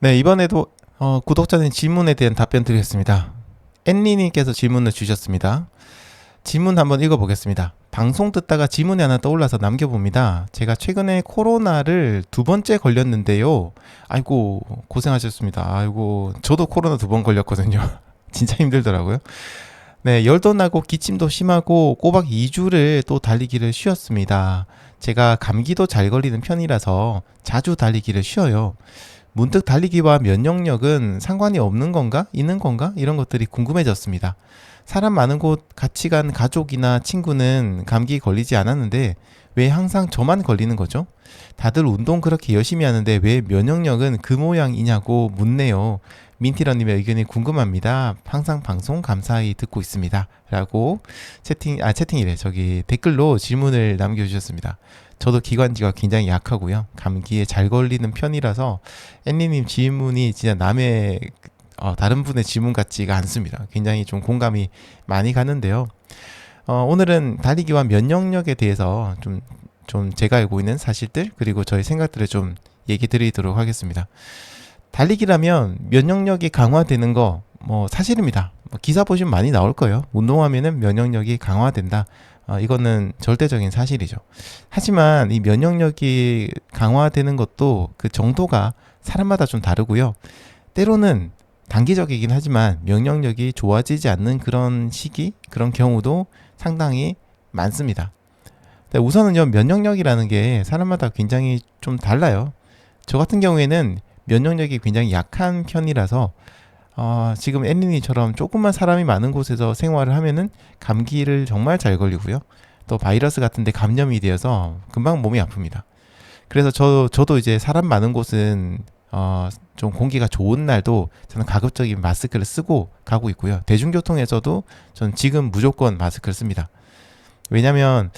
네, 이번에도 구독자님 질문에 대한 답변 드리겠습니다. 앤리님께서 질문을 주셨습니다. 질문 한번 읽어보겠습니다. 방송 듣다가 질문이 하나 떠올라서 남겨봅니다. 제가 최근에 코로나를 두 번째 걸렸는데요. 아이고, 고생하셨습니다. 아이고, 저도 코로나 두 번 걸렸거든요. 진짜 힘들더라고요. 네, 열도 나고 기침도 심하고 꼬박 2주를 또 달리기를 쉬었습니다. 제가 감기도 잘 걸리는 편이라서 자주 달리기를 쉬어요. 문득 달리기와 면역력은 상관이 없는 건가? 있는 건가? 이런 것들이 궁금해졌습니다. 사람 많은 곳 같이 간 가족이나 친구는 감기 걸리지 않았는데 왜 항상 저만 걸리는 거죠? 다들 운동 그렇게 열심히 하는데 왜 면역력은 그 모양이냐고 묻네요. 민티러님의 의견이 궁금합니다. 항상 방송 감사히 듣고 있습니다. 라고 채팅이래. 저기 댓글로 질문을 남겨주셨습니다. 저도 기관지가 굉장히 약하고요. 감기에 잘 걸리는 편이라서 앤리님 질문이 진짜 남의 다른 분의 질문 같지가 않습니다. 굉장히 좀 공감이 많이 가는데요. 오늘은 달리기와 면역력에 대해서 좀 제가 알고 있는 사실들 그리고 저의 생각들을 좀 얘기 드리도록 하겠습니다. 달리기라면 면역력이 강화되는 거 뭐 사실입니다. 기사 보시면 많이 나올 거예요. 운동하면은 면역력이 강화된다. 이거는 절대적인 사실이죠. 하지만 이 면역력이 강화되는 것도 그 정도가 사람마다 좀 다르고요. 때로는 단기적이긴 하지만 면역력이 좋아지지 않는 그런 시기, 그런 경우도 상당히 많습니다. 우선은요, 면역력이라는 게 사람마다 굉장히 좀 달라요. 저 같은 경우에는 면역력이 굉장히 약한 편이라서 지금 앤리니처럼 조금만 사람이 많은 곳에서 생활을 하면은 감기를 정말 잘 걸리고요. 또 바이러스 같은데 감염이 되어서 금방 몸이 아픕니다. 그래서 저도 이제 사람 많은 곳은 좀 공기가 좋은 날도 저는 가급적인 마스크를 쓰고 가고 있고요. 대중교통에서도 저는 지금 무조건 마스크를 씁니다. 왜냐면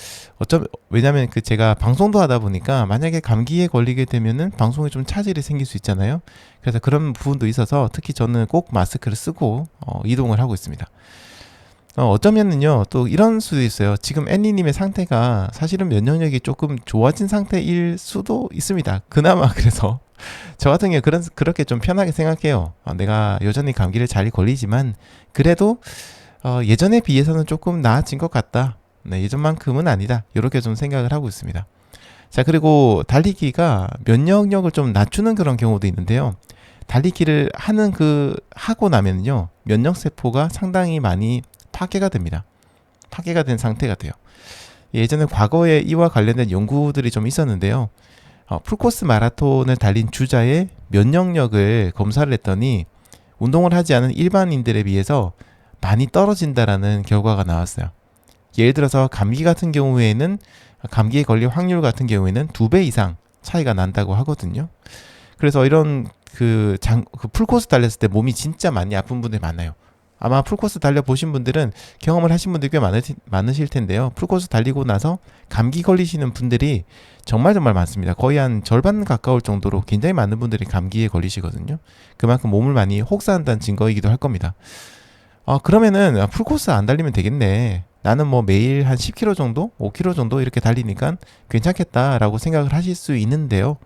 그 제가 방송도 하다 보니까 만약에 감기에 걸리게 되면은 방송에 좀 차질이 생길 수 있잖아요. 그래서 그런 부분도 있어서 특히 저는 꼭 마스크를 쓰고 이동을 하고 있습니다. 어쩌면은요 또 이런 수도 있어요. 지금 앤니님의 상태가 사실은 면역력이 조금 좋아진 상태일 수도 있습니다. 그나마 그래서 저 같은 경우 그렇게 좀 편하게 생각해요. 내가 여전히 감기를 잘 걸리지만 그래도 예전에 비해서는 조금 나아진 것 같다. 네, 예전만큼은 아니다. 이렇게 좀 생각을 하고 있습니다. 자, 그리고 달리기가 면역력을 좀 낮추는 그런 경우도 있는데요. 달리기를 하고 나면요. 면역세포가 상당히 많이 파괴가 됩니다. 파괴가 된 상태가 돼요. 예전에 과거에 이와 관련된 연구들이 좀 있었는데요. 풀코스 마라톤을 달린 주자의 면역력을 검사를 했더니 운동을 하지 않은 일반인들에 비해서 많이 떨어진다라는 결과가 나왔어요. 예를 들어서 감기 같은 경우에는 감기에 걸릴 확률 같은 경우에는 2배 이상 차이가 난다고 하거든요. 그래서 이런 그 풀코스 달렸을 때 몸이 진짜 많이 아픈 분들이 많아요. 아마 풀코스 달려보신 분들은 경험을 하신 분들이 꽤 많으실 텐데요. 풀코스 달리고 나서 감기 걸리시는 분들이 정말 많습니다. 거의 한 절반 가까울 정도로 굉장히 많은 분들이 감기에 걸리시거든요. 그만큼 몸을 많이 혹사한다는 증거이기도 할 겁니다. 그러면은 풀코스 안 달리면 되겠네. 나는 뭐 매일 한 10km 정도, 5km 정도 이렇게 달리니까 괜찮겠다라고 생각을 하실 수 있는데요.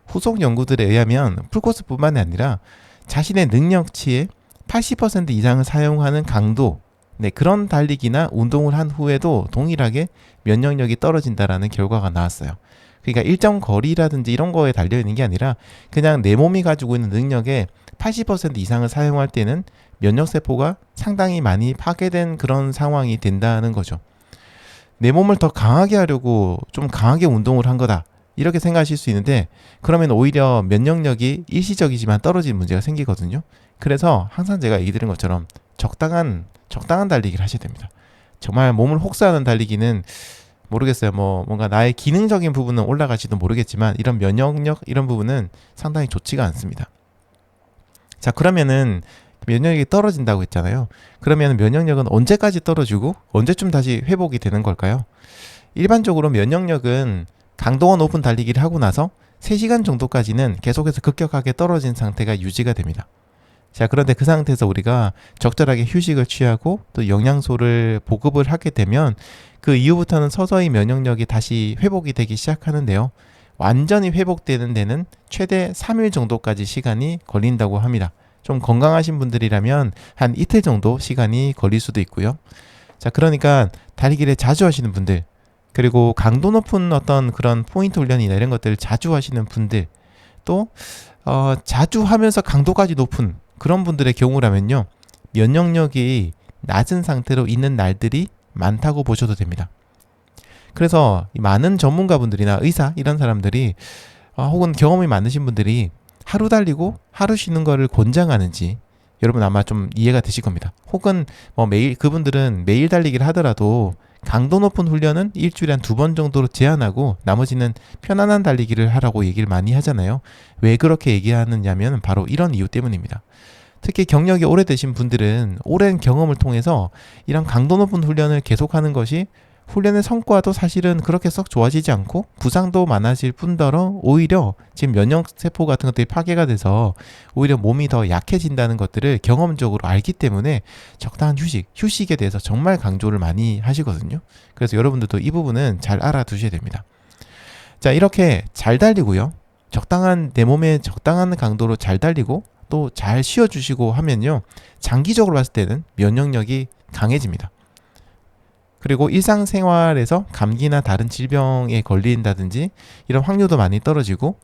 후속 연구들에 의하면 풀코스뿐만이 아니라 자신의 능력치의 80% 이상을 사용하는 강도, 네, 그런 달리기나 운동을 한 후에도 동일하게 면역력이 떨어진다라는 결과가 나왔어요. 그러니까 일정 거리라든지 이런 거에 달려있는 게 아니라 그냥 내 몸이 가지고 있는 능력의 80% 이상을 사용할 때는 면역세포가 상당히 많이 파괴된 그런 상황이 된다는 거죠. 내 몸을 더 강하게 하려고 좀 강하게 운동을 한 거다. 이렇게 생각하실 수 있는데 그러면 오히려 면역력이 일시적이지만 떨어지는 문제가 생기거든요. 그래서 항상 제가 얘기 드린 것처럼 적당한 달리기를 하셔야 됩니다. 정말 몸을 혹사하는 달리기는 모르겠어요. 뭔가 나의 기능적인 부분은 올라갈지도 모르겠지만 이런 면역력 이런 부분은 상당히 좋지가 않습니다. 자, 그러면은 면역력이 떨어진다고 했잖아요. 그러면 면역력은 언제까지 떨어지고 언제쯤 다시 회복이 되는 걸까요? 일반적으로 면역력은 강도가 높은 달리기를 하고 나서 3시간 정도까지는 계속해서 급격하게 떨어진 상태가 유지가 됩니다. 자, 그런데 그 상태에서 우리가 적절하게 휴식을 취하고 또 영양소를 보급을 하게 되면 그 이후부터는 서서히 면역력이 다시 회복이 되기 시작하는데요. 완전히 회복되는 데는 최대 3일 정도까지 시간이 걸린다고 합니다. 좀 건강하신 분들이라면 한 이틀 정도 시간이 걸릴 수도 있고요. 자, 그러니까 달리기를 자주 하시는 분들, 그리고 강도 높은 어떤 그런 포인트 훈련이나 이런 것들을 자주 하시는 분들, 또 자주 하면서 강도까지 높은 그런 분들의 경우라면요, 면역력이 낮은 상태로 있는 날들이 많다고 보셔도 됩니다. 그래서 많은 전문가분들이나 의사 이런 사람들이 혹은 경험이 많으신 분들이 하루 달리고 하루 쉬는 거를 권장하는지 여러분 아마 좀 이해가 되실 겁니다. 혹은 뭐 매일, 그분들은 매일 달리기를 하더라도 강도 높은 훈련은 일주일에 한 2번 정도로 제한하고 나머지는 편안한 달리기를 하라고 얘기를 많이 하잖아요. 왜 그렇게 얘기하느냐면 바로 이런 이유 때문입니다. 특히 경력이 오래되신 분들은 오랜 경험을 통해서 이런 강도 높은 훈련을 계속하는 것이 훈련의 성과도 사실은 그렇게 썩 좋아지지 않고 부상도 많아질 뿐더러 오히려 지금 면역세포 같은 것들이 파괴가 돼서 오히려 몸이 더 약해진다는 것들을 경험적으로 알기 때문에 적당한 휴식에 대해서 정말 강조를 많이 하시거든요. 그래서 여러분들도 이 부분은 잘 알아두셔야 됩니다. 자, 이렇게 잘 달리고요. 내 몸에 적당한 강도로 잘 달리고 또 잘 쉬어주시고 하면요, 장기적으로 봤을 때는 면역력이 강해집니다. 그리고 일상생활에서 감기나 다른 질병에 걸린다든지 이런 확률도 많이 떨어지고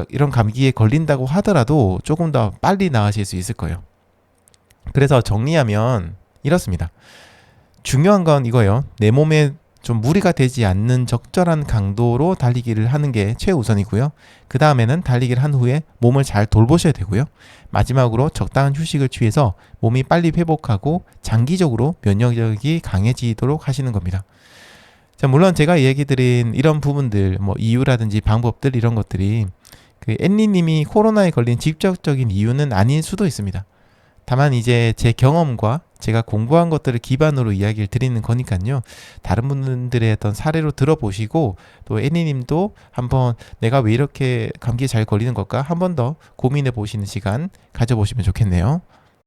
이런 감기에 걸린다고 하더라도 조금 더 빨리 나으실 수 있을 거예요. 그래서 정리하면 이렇습니다. 중요한 건 이거예요. 내 몸에 좀 무리가 되지 않는 적절한 강도로 달리기를 하는 게 최우선이고요. 그 다음에는 달리기를 한 후에 몸을 잘 돌보셔야 되고요. 마지막으로 적당한 휴식을 취해서 몸이 빨리 회복하고 장기적으로 면역력이 강해지도록 하시는 겁니다. 자, 물론 제가 얘기 드린 이런 부분들, 뭐 이유라든지 방법들 이런 것들이 앤리님이 코로나에 걸린 직접적인 이유는 아닐 수도 있습니다. 다만 이제 제 경험과 제가 공부한 것들을 기반으로 이야기를 드리는 거니까요. 다른 분들의 어떤 사례로 들어보시고 또 애니님도 한번 내가 왜 이렇게 감기에 잘 걸리는 걸까? 한 번 더 고민해 보시는 시간 가져보시면 좋겠네요.